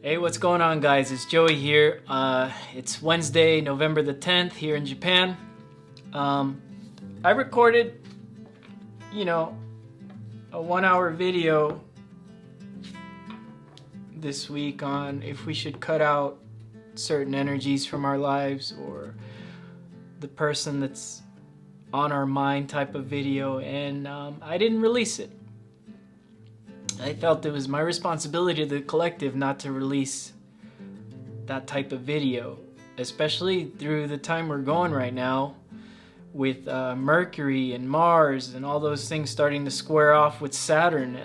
Hey, what's going on, guys? It's Joey here. It's Wednesday, November the 10th here in Japan. I recorded, a 1-hour video this week on if we should cut out certain energies from our lives or the person that's on our mind type of video, and I didn't release it. I felt it was my responsibility to the collective not to release that type of video, especially through the time we're going right now with Mercury and Mars and all those things starting to square off with Saturn.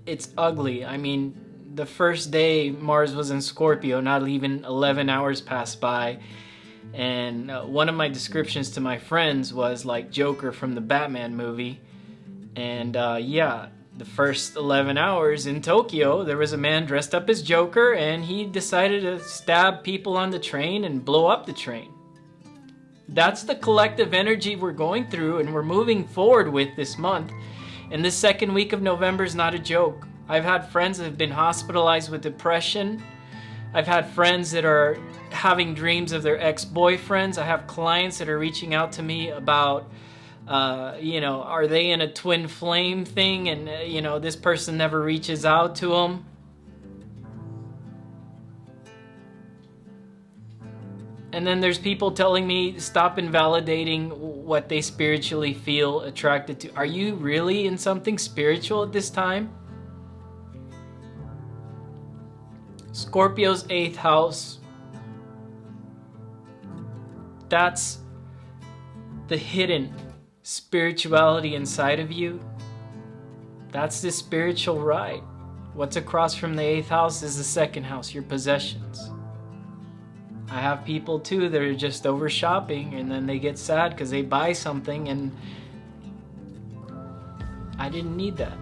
It's ugly. I mean, the first day Mars was in Scorpio, not even 11 hours passed by, and one of my descriptions to my friends was like Joker from the Batman movie. And the first 11 hours in Tokyo, there was a man dressed up as Joker, and he decided to stab people on the train and blow up the train. That's the collective energy we're going through, and we're moving forward with this month. And this second week of November is not a joke. I've had friends that have been hospitalized with depression. I've had friends that are having dreams of their ex-boyfriends. I have clients that are reaching out to me about are they in a twin flame thing, and this person never reaches out to them. And then there's people telling me stop invalidating what they spiritually feel attracted to. Are you really in something spiritual at this time? Scorpio's 8th house. That's the hidden spirituality inside of you. That's the spiritual ride. What's across from the 8th house is the 2nd house, your possessions. I have people too that are just over shopping, and then they get sad because they buy something, and I didn't need that.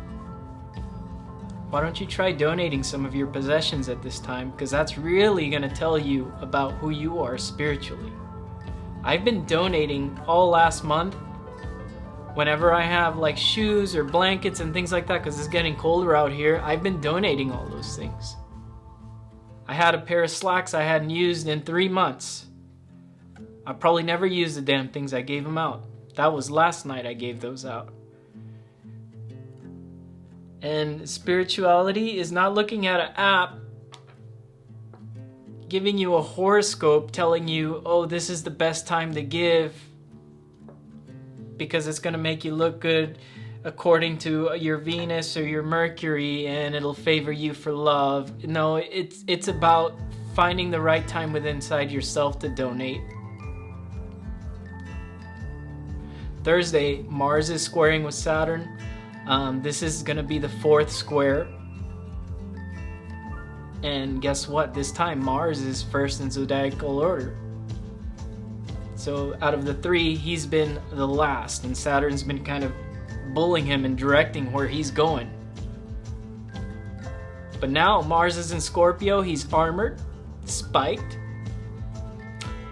Why don't you try donating some of your possessions at this time, because that's really going to tell you about who you are spiritually. I've been donating all last month. Whenever I have like shoes or blankets and things like that, because it's getting colder out here, I've been donating all those things. I had a pair of slacks I hadn't used in 3 months. I probably never used the damn things. I gave them out. That was last night I gave those out. And spirituality is not looking at an app giving you a horoscope telling you, oh, this is the best time to give because it's going to make you look good according to your Venus or your Mercury, and it'll favor you for love. No, it's about finding the right time within inside yourself to donate. Thursday, Mars is squaring with Saturn. This is going to be the 4th square. And guess what? This time Mars is first in zodiacal order. So out of the 3, he's been the last, and Saturn's been kind of bullying him and directing where he's going. But now Mars is in Scorpio. He's armored, spiked,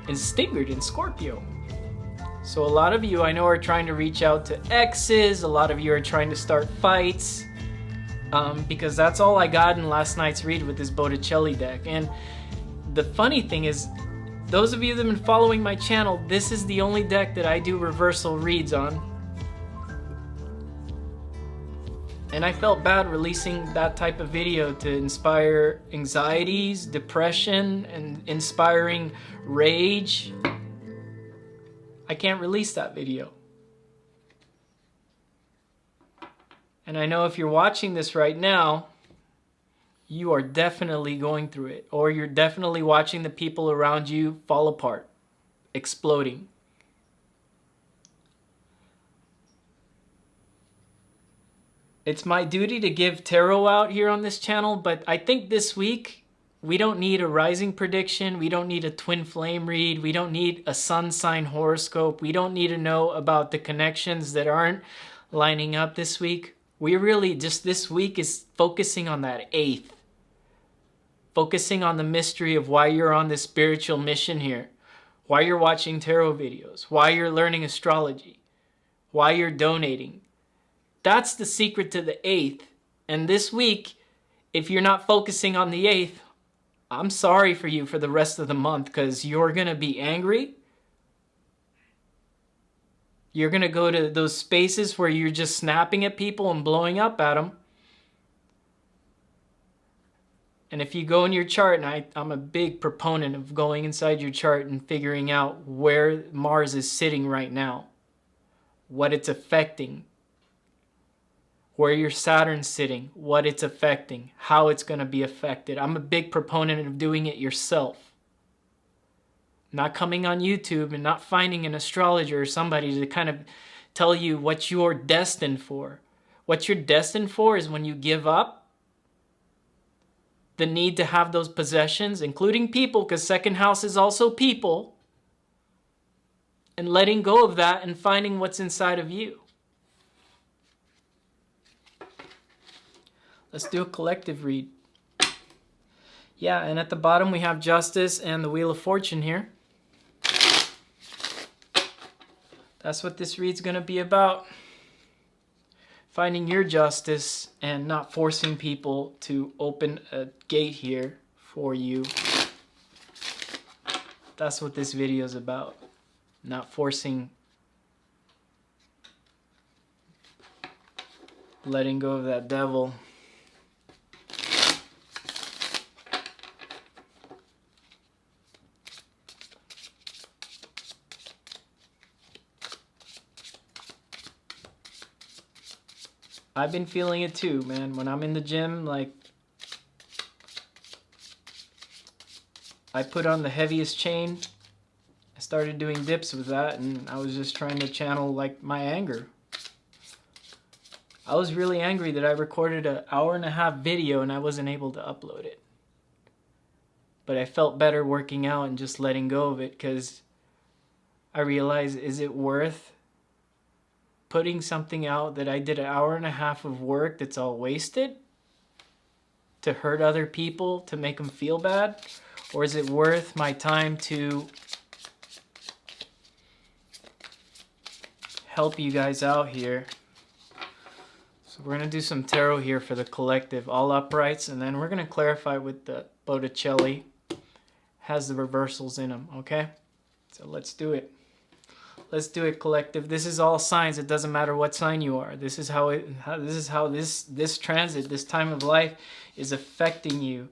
and stingered in Scorpio. So a lot of you I know are trying to reach out to exes. A lot of you are trying to start fights. Because that's all I got in last night's read with this Botticelli deck. And the funny thing is, those of you that have been following my channel, this is the only deck that I do reversal reads on. And I felt bad releasing that type of video to inspire anxieties, depression, and inspiring rage. I can't release that video. And I know if you're watching this right now, you are definitely going through it. Or you're definitely watching the people around you fall apart, exploding. It's my duty to give tarot out here on this channel, but I think this week we don't need a rising prediction. We don't need a twin flame read. We don't need a sun sign horoscope. We don't need to know about the connections that aren't lining up this week. We really just this week is focusing on that 8th. Focusing on the mystery of why you're on this spiritual mission here. Why you're watching tarot videos. Why you're learning astrology. Why you're donating. That's the secret to the 8th. And this week, if you're not focusing on the 8th, I'm sorry for you for the rest of the month, because you're going to be angry. You're going to go to those spaces where you're just snapping at people and blowing up at them. And if you go in your chart, and I'm a big proponent of going inside your chart and figuring out where Mars is sitting right now, what it's affecting, where your Saturn's sitting, what it's affecting, how it's going to be affected. I'm a big proponent of doing it yourself. Not coming on YouTube and not finding an astrologer or somebody to kind of tell you what you're destined for. What you're destined for is when you give up the need to have those possessions, including people, because second house is also people, and letting go of that and finding what's inside of you. Let's do a collective read. Yeah, and at the bottom we have Justice and the Wheel of Fortune here. That's what this read's going to be about. Finding your justice and not forcing people to open a gate here for you. That's what this video is about. Not forcing, letting go of that devil. I've been feeling it too, man. When I'm in the gym, like, I put on the heaviest chain. I started doing dips with that, and I was just trying to channel, like, my anger. I was really angry that I recorded an 1.5-hour video and I wasn't able to upload it. But I felt better working out and just letting go of it, because I realized, is it worth putting something out that I did an 1.5 hours of work that's all wasted to hurt other people, to make them feel bad? Or is it worth my time to help you guys out here? So we're going to do some tarot here for the collective, all uprights, and then we're going to clarify with the Botticelli. Has the reversals in them, okay? So let's do it. Let's do it, collective. This is all signs. It doesn't matter what sign you are. This is how this transit, this time of life is affecting you.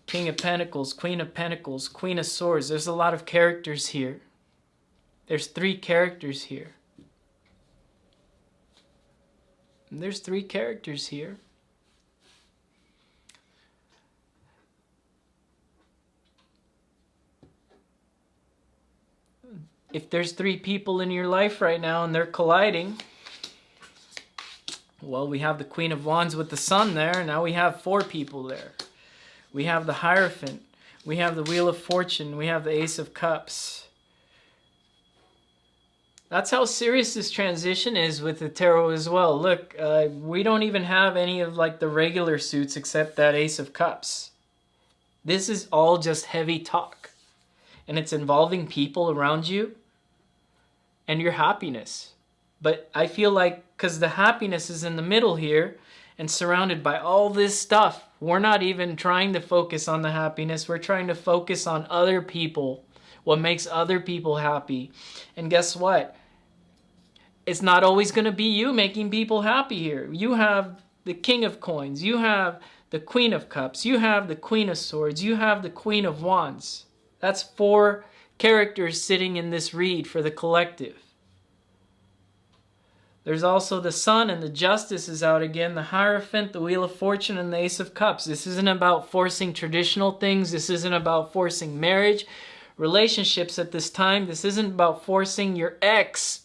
King of Pentacles, Queen of Pentacles, Queen of Swords. There's a lot of characters here. There's 3 characters here. And there's 3 characters here. If there's 3 people in your life right now and they're colliding, well, we have the Queen of Wands with the Sun there. Now we have 4 people there. We have the Hierophant. We have the Wheel of Fortune. We have the Ace of Cups. That's how serious this transition is with the tarot as well. Look, we don't even have any of like the regular suits except that Ace of Cups. This is all just heavy talk. And it's involving people around you and your happiness. But I feel like, because the happiness is in the middle here and surrounded by all this stuff, we're not even trying to focus on the happiness. We're trying to focus on other people, what makes other people happy. And guess what? It's not always going to be you making people happy here. You have the King of Coins. You have the Queen of Cups. You have the Queen of Swords. You have the Queen of Wands. That's 4 characters sitting in this read for the collective. There's also the Sun, and the Justice is out again, the Hierophant, the Wheel of Fortune, and the Ace of Cups. This isn't about forcing traditional things. This isn't about forcing marriage, relationships at this time. This isn't about forcing your ex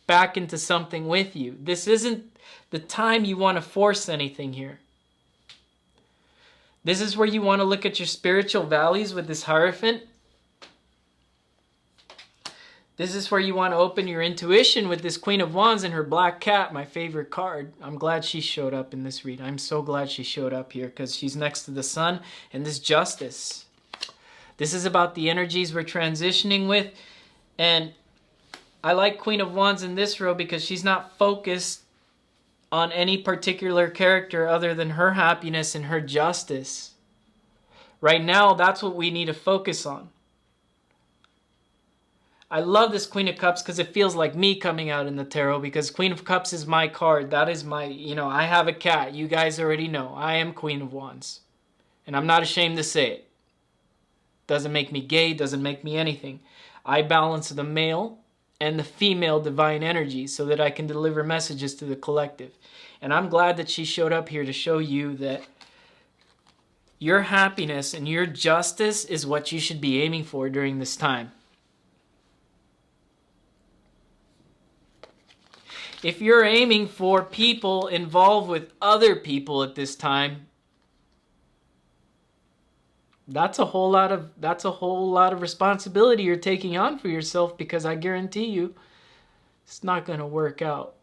back into something with you. This isn't the time you want to force anything here. This is where you want to look at your spiritual values with this Hierophant. This is where you want to open your intuition with this Queen of Wands and her black cat, my favorite card. I'm glad she showed up in this read. I'm so glad she showed up here because she's next to the Sun and this Justice. This is about the energies we're transitioning with. And I like Queen of Wands in this row because she's not focused on any particular character other than her happiness and her justice. Right now, that's what we need to focus on. I love this Queen of Cups because it feels like me coming out in the tarot, because Queen of Cups is my card. That is my, I have a cat. You guys already know. I am Queen of Wands. And I'm not ashamed to say it. Doesn't make me gay, doesn't make me anything. I balance the male and the female divine energy so that I can deliver messages to the collective. And I'm glad that she showed up here to show you that your happiness and your justice is what you should be aiming for during this time. If you're aiming for people involved with other people at this time, that's a whole lot of responsibility you're taking on for yourself, because I guarantee you it's not going to work out.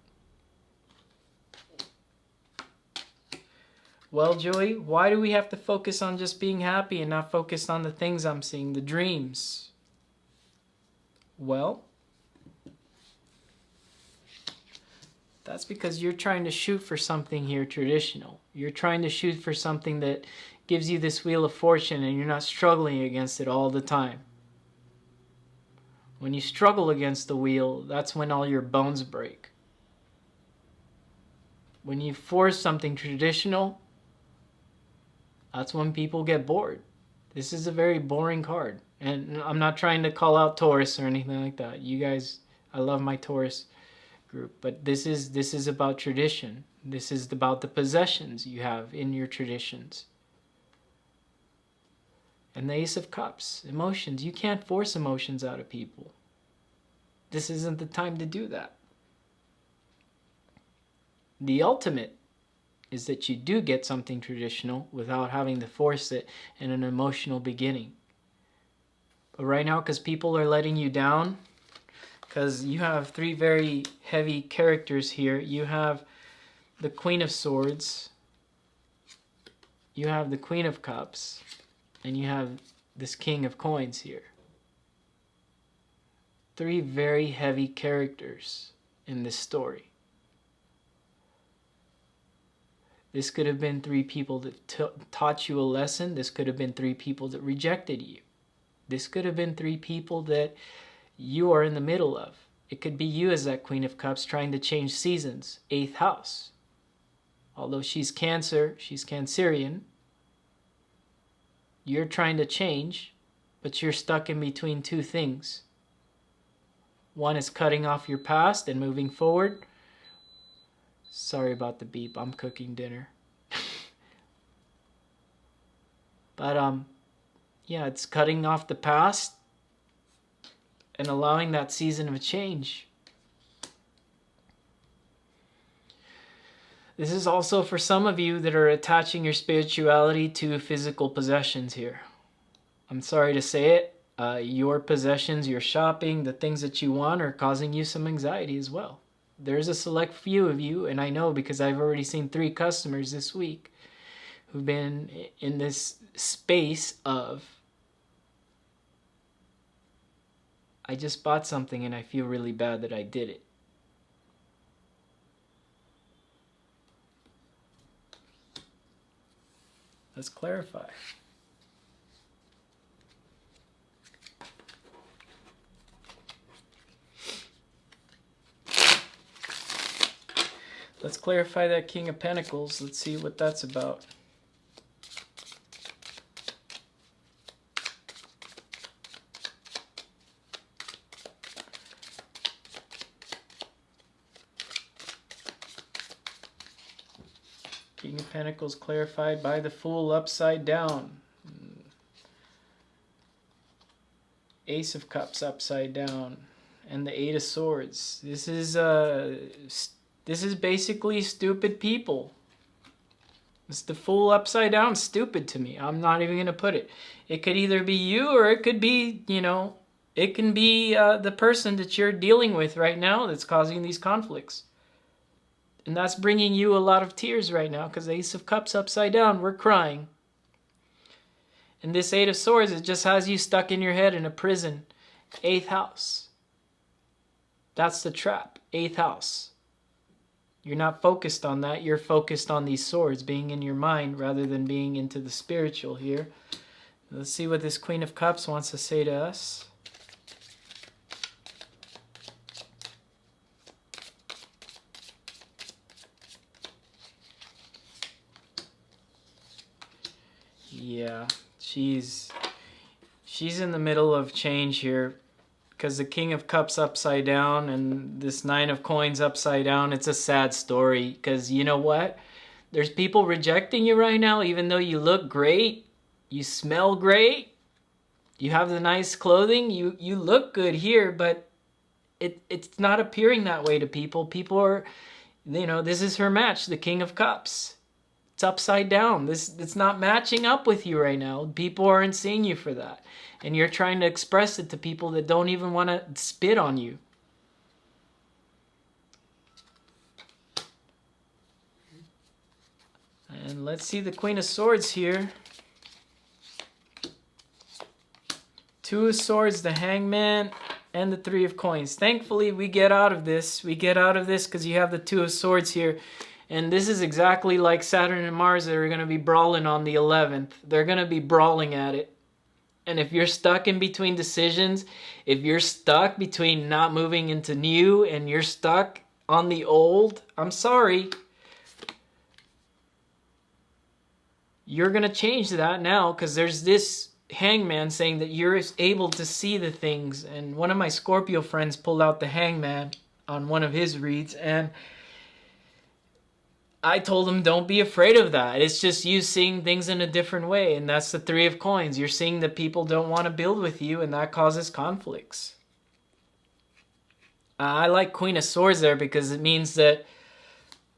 Well, Joey, why do we have to focus on just being happy and not focus on the things I'm seeing, the dreams? Well, that's because you're trying to shoot for something here traditional. You're trying to shoot for something that gives you this wheel of fortune, and you're not struggling against it all the time. When you struggle against the wheel, that's when all your bones break. When you force something traditional, that's when people get bored. This is a very boring card. And I'm not trying to call out Taurus or anything like that. You guys, I love my Taurus group, but this is about tradition. This is about the possessions you have in your traditions. And the Ace of Cups, emotions. You can't force emotions out of people. This isn't the time to do that. The ultimate is that you do get something traditional without having to force it in an emotional beginning. But right now, because people are letting you down, because you have three very heavy characters here. You have the Queen of Swords, you have the Queen of Cups, and you have this King of Coins here. Three very heavy characters in this story. This could have been three people that taught you a lesson. This could have been three people that rejected you. This could have been three people that you are in the middle of. It could be you as that Queen of Cups trying to change seasons, 8th house. Although she's Cancer, she's Cancerian. You're trying to change, but you're stuck in between two things. One is cutting off your past and moving forward. Sorry about the beep, I'm cooking dinner. But yeah, it's cutting off the past and allowing that season of change. This is also for some of you that are attaching your spirituality to physical possessions here. I'm sorry to say it, your possessions, your shopping, the things that you want are causing you some anxiety as well. There's a select few of you, and I know because I've already seen 3 customers this week who've been in this space of, I just bought something and I feel really bad that I did it. Let's clarify. Let's clarify that King of Pentacles. Let's see what that's about. King of Pentacles clarified by the Fool upside down. Ace of Cups upside down. And the 8 of Swords. This is basically stupid people. It's the Fool upside down stupid to me. I'm not even going to put it. It could either be you or it could be, it can be the person that you're dealing with right now that's causing these conflicts. And that's bringing you a lot of tears right now because Ace of Cups upside down, we're crying. And this 8 of Swords, it just has you stuck in your head in a prison. 8th house. That's the trap. 8th house. You're not focused on that. You're focused on these swords, being in your mind rather than being into the spiritual here. Let's see what this Queen of Cups wants to say to us. Yeah, she's in the middle of change here, because the King of Cups upside down and this Nine of Coins upside down. It's a sad story, because you know what? There's people rejecting you right now, even though you look great, you smell great, you have the nice clothing, you look good here, but it's not appearing that way to people. People are, you know, this is her match, the King of Cups. It's upside down. It's not matching up with you right now. People aren't seeing you for that. And you're trying to express it to people that don't even want to spit on you. And let's see the Queen of Swords here. Two of Swords, the Hangman, and the Three of Coins. Thankfully, we get out of this. We get out of this because you have the Two of Swords here. And this is exactly like Saturn and Mars that are going to be brawling on the 11th. They're going to be brawling at it. And if you're stuck in between decisions, if you're stuck between not moving into new and you're stuck on the old, I'm sorry. You're going to change that now, because there's this Hangman saying that you're able to see the things. And one of my Scorpio friends pulled out the Hangman on one of his reads, and I told him, don't be afraid of that. It's just you seeing things in a different way. And that's the Three of Coins. You're seeing that people don't want to build with you, and that causes conflicts. I like Queen of Swords there, because it means that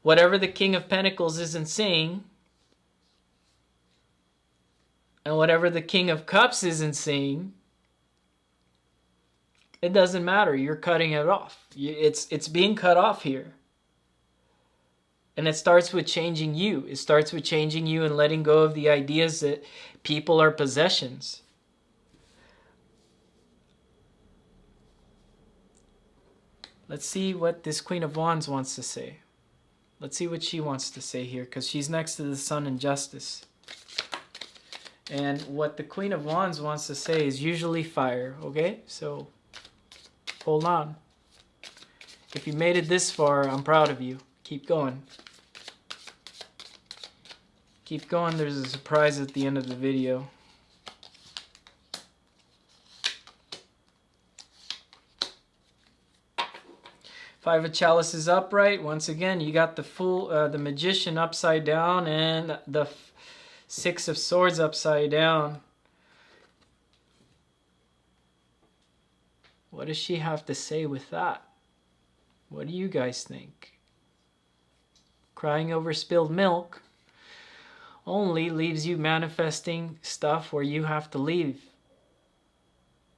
whatever the King of Pentacles isn't seeing, and whatever the King of Cups isn't seeing, it doesn't matter. You're cutting it off. It's being cut off here. And it starts with changing you. It starts with changing you and letting go of the ideas that people are possessions. Let's see what this Queen of Wands wants to say. Let's see what she wants to say here, because she's next to the Sun in Justice. And what the Queen of Wands wants to say is usually fire, okay? So, hold on. If you made it this far, I'm proud of you. Keep going. Keep going, there's a surprise at the end of the video. Five of Chalice is upright. Once again, you got the the Magician upside down and the Six of Swords upside down. What does she have to say with that? What do you guys think? Crying over spilled milk only leaves you manifesting stuff where you have to leave.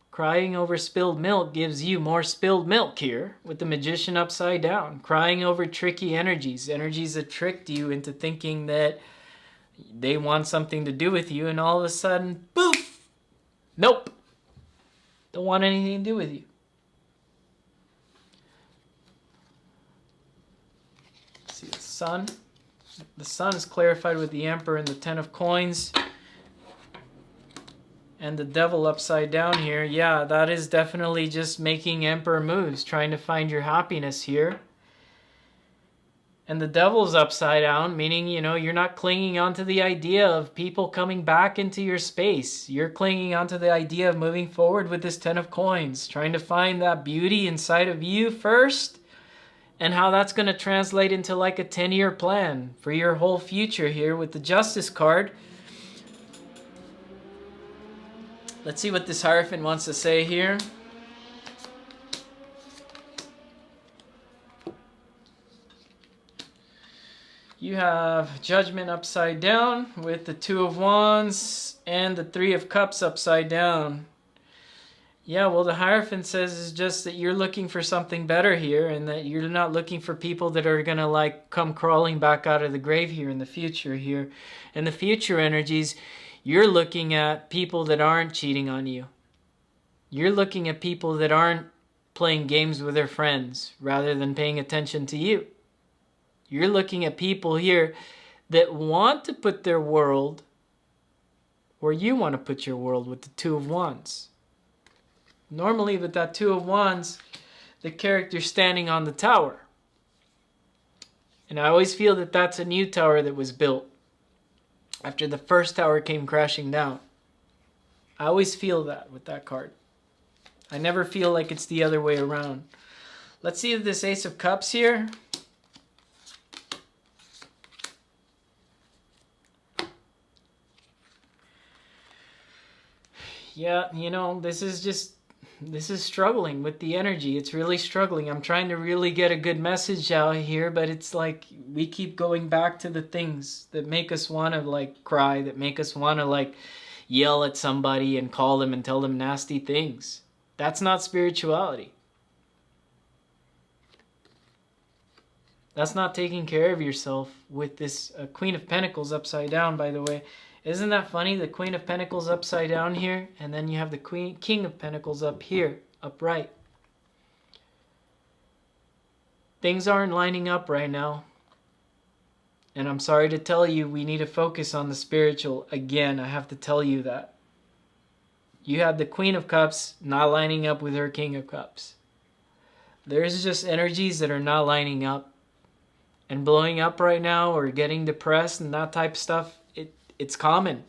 Crying over spilled milk gives you more spilled milk here with the Magician upside down. Crying over tricky energies, energies that tricked you into thinking that they want something to do with you, and all of a sudden, poof! Nope! Don't want anything to do with you. Let's see the Sun. The Sun is clarified with the Emperor and the Ten of Coins. And the Devil upside down here. Yeah, that is definitely just making Emperor moves, trying to find your happiness here. And the Devil's upside down, meaning, you know, you're not clinging onto the idea of people coming back into your space. You're clinging onto the idea of moving forward with this Ten of Coins, trying to find that beauty inside of you first, and how that's going to translate into like a 10-year plan for your whole future here with the Justice card. Let's see what this Hierophant wants to say here. You have Judgment upside down with the Two of Wands and the Three of Cups upside down. Yeah, well, the Hierophant says is just that you're looking for something better here, and that you're not looking for people that are going to like come crawling back out of the grave here in the future here. In the future energies, you're looking at people that aren't cheating on you. You're looking at people that aren't playing games with their friends rather than paying attention to you. You're looking at people here that want to put their world where you want to put your world with the Two of Wands. Normally with that Two of Wands, the character's standing on the tower. And I always feel that that's a new tower that was built after the first tower came crashing down. I always feel that with that card. I never feel like it's the other way around. Let's see if this Ace of Cups here. Yeah, you know, this is struggling with the energy. It's really struggling. I'm trying to really get a good message out here, but it's like we keep going back to the things that make us want to like cry, that make us want to like yell at somebody and call them and tell them nasty things. That's not spirituality. That's not taking care of yourself with this Queen of Pentacles upside down, by the way. Isn't that funny? The Queen of Pentacles upside down here, and then you have the King of Pentacles up here, upright. Things aren't lining up right now. And I'm sorry to tell you, we need to focus on the spiritual. Again, I have to tell you that. You have the Queen of Cups not lining up with her King of Cups. There's just energies that are not lining up and blowing up right now, or getting depressed and that type of stuff. It's common.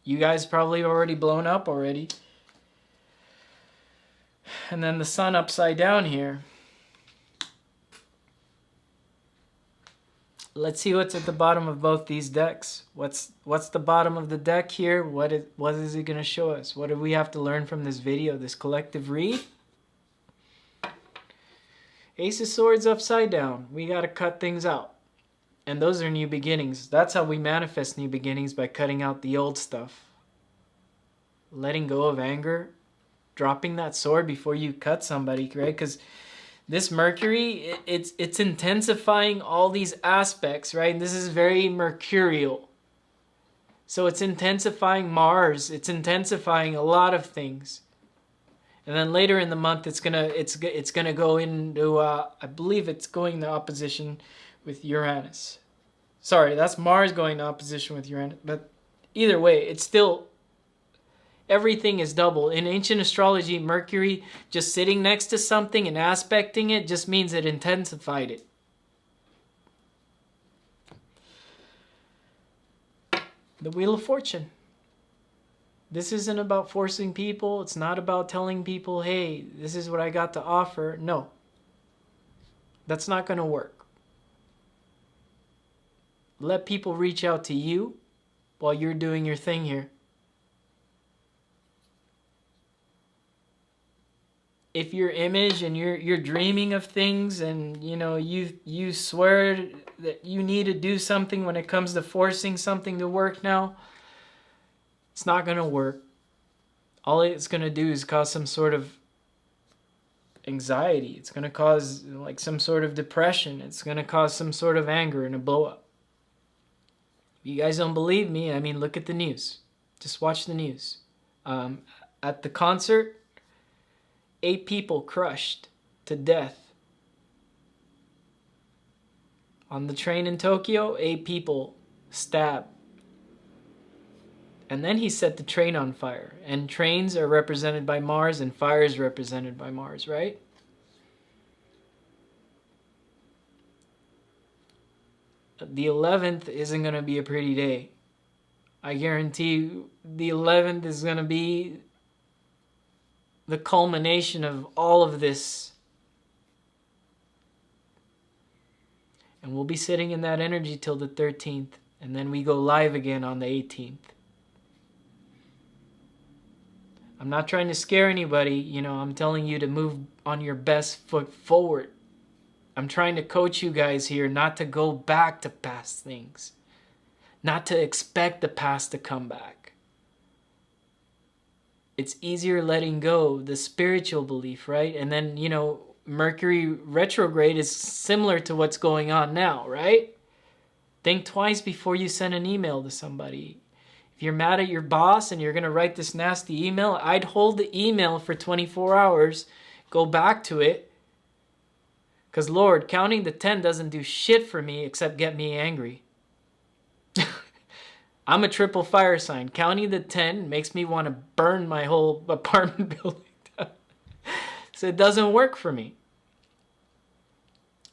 You guys probably already blown up already. And then the Sun upside down here. Let's see what's at the bottom of both these decks. What's the bottom of the deck here? What is it going to show us? What do we have to learn from this video, this collective read? Ace of Swords upside down. We got to cut things out. And those are new beginnings. That's how we manifest new beginnings, by cutting out the old stuff. Letting go of anger. Dropping that sword before you cut somebody, right? Because this Mercury, it's intensifying all these aspects, right? And this is very mercurial. So it's intensifying Mars. It's intensifying a lot of things. And then later in the month, it's gonna go into I believe it's going into opposition with Uranus. Sorry, that's Mars going into opposition with Uranus. But either way, it's still, everything is double. In ancient astrology, Mercury just sitting next to something and aspecting it just means it intensified it. The Wheel of Fortune. This isn't about forcing people. It's not about telling people, hey, this is what I got to offer. No. That's not going to work. Let people reach out to you while you're doing your thing here. If your image and you're dreaming of things, and you know you swear that you need to do something when it comes to forcing something to work now, it's not going to work. All it's going to do is cause some sort of anxiety. It's going to cause like some sort of depression. It's going to cause some sort of anger and a blow up. If you guys don't believe me, I mean, look at the news. Just watch the news. At the concert, 8 people crushed to death. On the train in Tokyo, 8 people stabbed. And then he set the train on fire. And trains are represented by Mars, and fire is represented by Mars, right? The 11th isn't going to be a pretty day. I guarantee you the 11th is going to be the culmination of all of this. And we'll be sitting in that energy till the 13th. And then we go live again on the 18th. I'm not trying to scare anybody. You know, I'm telling you to move on your best foot forward. I'm trying to coach you guys here not to go back to past things. Not to expect the past to come back. It's easier letting go, the spiritual belief, right? And then, you know, Mercury retrograde is similar to what's going on now, right? Think twice before you send an email to somebody. If you're mad at your boss and you're going to write this nasty email, I'd hold the email for 24 hours, go back to it, Because Lord, counting the 10 doesn't do shit for me except get me angry. I'm a triple fire sign. Counting the 10 makes me want to burn my whole apartment building down. So it doesn't work for me.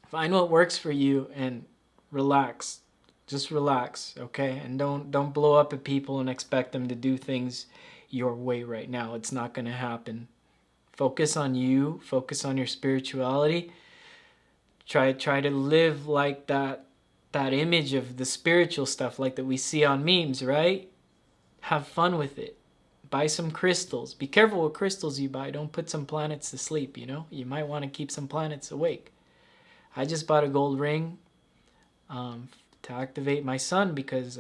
Find what works for you and relax. Just relax, okay? And don't blow up at people and expect them to do things your way right now. It's not going to happen. Focus on you. Focus on your spirituality. Try to live like that image of the spiritual stuff like that we see on memes, right? Have fun with it. Buy some crystals. Be careful what crystals you buy. Don't put some planets to sleep, you know? You might want to keep some planets awake. I just bought a gold ring to activate my sun because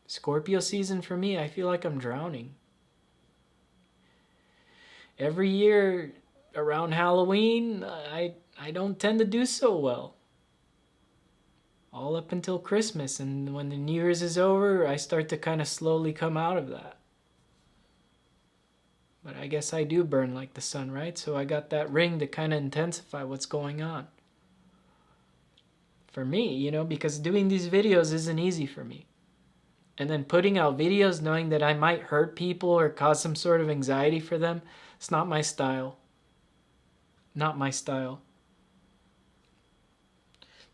Scorpio season for me, I feel like I'm drowning. Every year around Halloween, I don't tend to do so well. All up until Christmas, and when the New Year's is over, I start to kind of slowly come out of that. But I guess I do burn like the sun, right? So I got that ring to kind of intensify what's going on. For me, you know, because doing these videos isn't easy for me. And then putting out videos knowing that I might hurt people or cause some sort of anxiety for them, it's not my style. Not my style.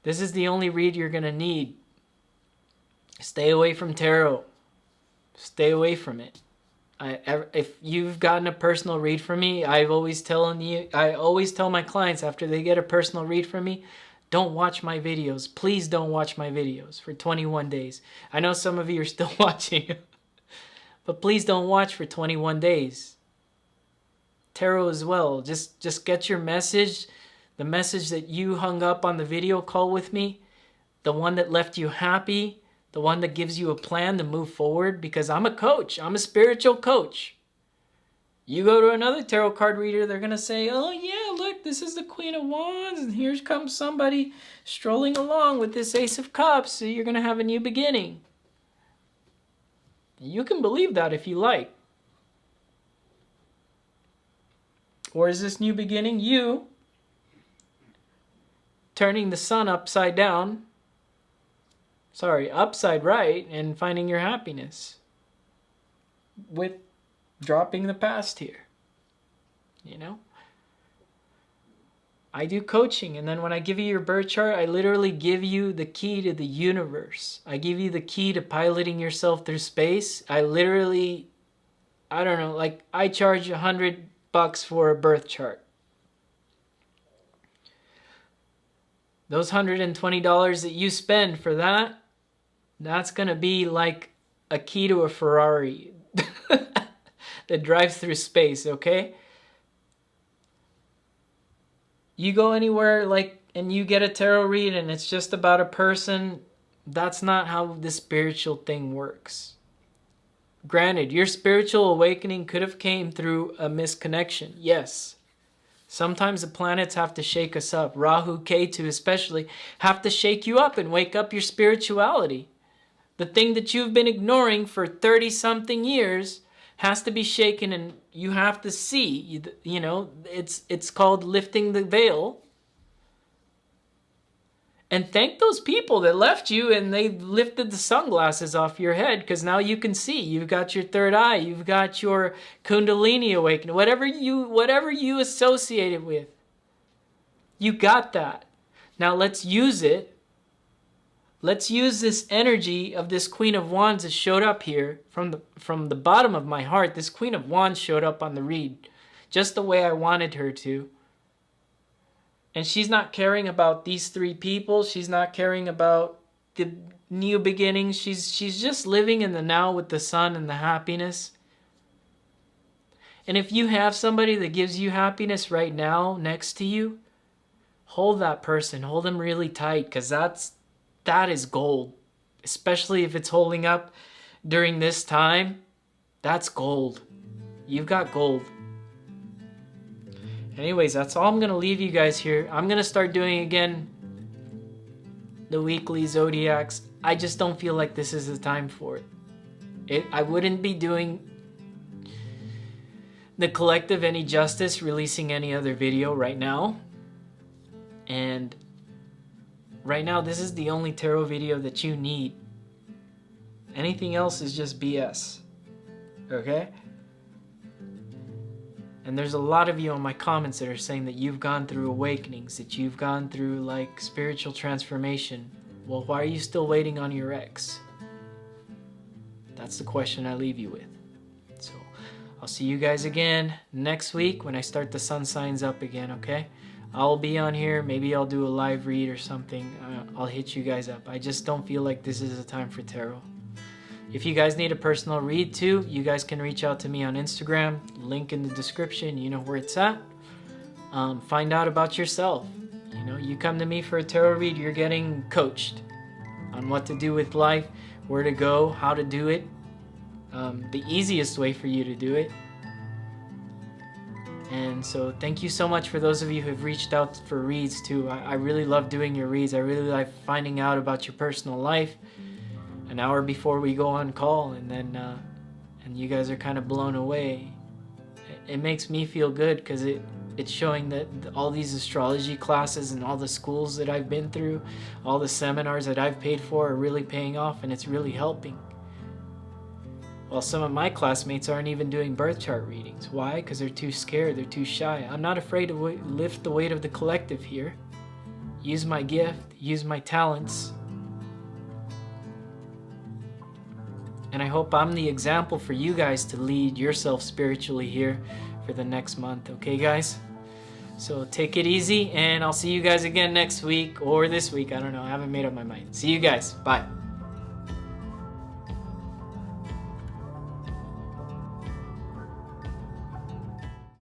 This is the only read you're going to need. Stay away from tarot. Stay away from it. If you've gotten a personal read from me, I always tell my clients after they get a personal read from me, don't watch my videos. Please don't watch my videos for 21 days. I know some of you are still watching, but please don't watch for 21 days. Tarot as well. Just get your message. The message that you hung up on the video call with me, the one that left you happy, the one that gives you a plan to move forward, because I'm a coach. I'm a spiritual coach. You go to another tarot card reader, they're going to say, oh yeah, look, this is the Queen of Wands, and here comes somebody strolling along with this Ace of Cups, so you're going to have a new beginning. You can believe that if you like. Or is this new beginning you turning the sun upside down, upside right, and finding your happiness with dropping the past here, you know? I do coaching, and then when I give you your birth chart, I literally give you the key to the universe. I give you the key to piloting yourself through space. I charge $100 for a birth chart. Those $120 that you spend for that, that's going to be like a key to a Ferrari that drives through space, okay? You go anywhere and you get a tarot read and it's just about a person, that's not how the spiritual thing works. Granted, your spiritual awakening could have came through a misconnection, yes. Sometimes the planets have to shake us up. Rahu, Ketu especially, have to shake you up and wake up your spirituality. The thing that you've been ignoring for 30-something years has to be shaken, and you have to see. You know, it's called lifting the veil. And thank those people that left you and they lifted the sunglasses off your head, because now you can see. You've got your third eye. You've got your Kundalini awakening. Whatever you associate it with, you got that. Now let's use it. Let's use this energy of this Queen of Wands that showed up here from the bottom of my heart. This Queen of Wands showed up on the read just the way I wanted her to. And she's not caring about these three people. She's not caring about the new beginnings. She's just living in the now with the sun and the happiness. And if you have somebody that gives you happiness right now next to you, hold that person. Hold them really tight, because that is gold. Especially if it's holding up during this time. That's gold. You've got gold. Anyways, that's all I'm going to leave you guys here. I'm going to start doing again the weekly zodiacs. I just don't feel like this is the time for it. I wouldn't be doing the collective any justice releasing any other video right now. And right now, this is the only tarot video that you need. Anything else is just BS. Okay? And there's a lot of you on my comments that are saying that you've gone through awakenings, that you've gone through like spiritual transformation. Well, why are you still waiting on your ex? That's the question I leave you with. So I'll see you guys again next week when I start the sun signs up again, okay? I'll be on here. Maybe I'll do a live read or something. I'll hit you guys up. I just don't feel like this is a time for tarot. If you guys need a personal read too, you guys can reach out to me on Instagram. Link in the description. You know where it's at. Find out about yourself. You know, you come to me for a tarot read, you're getting coached on what to do with life, where to go, how to do it, the easiest way for you to do it. And so thank you so much for those of you who have reached out for reads too. I really love doing your reads. I really like finding out about your personal life an hour before we go on call, and then and you guys are kind of blown away. It makes me feel good because it's showing that all these astrology classes and all the schools that I've been through, all the seminars that I've paid for are really paying off, and it's really helping. Well, some of my classmates aren't even doing birth chart readings. Why? Because they're too scared, they're too shy. I'm not afraid to lift the weight of the collective here. Use my gift, use my talents. And I hope I'm the example for you guys to lead yourself spiritually here for the next month. Okay, guys? So take it easy, and I'll see you guys again next week or this week. I don't know. I haven't made up my mind. See you guys. Bye.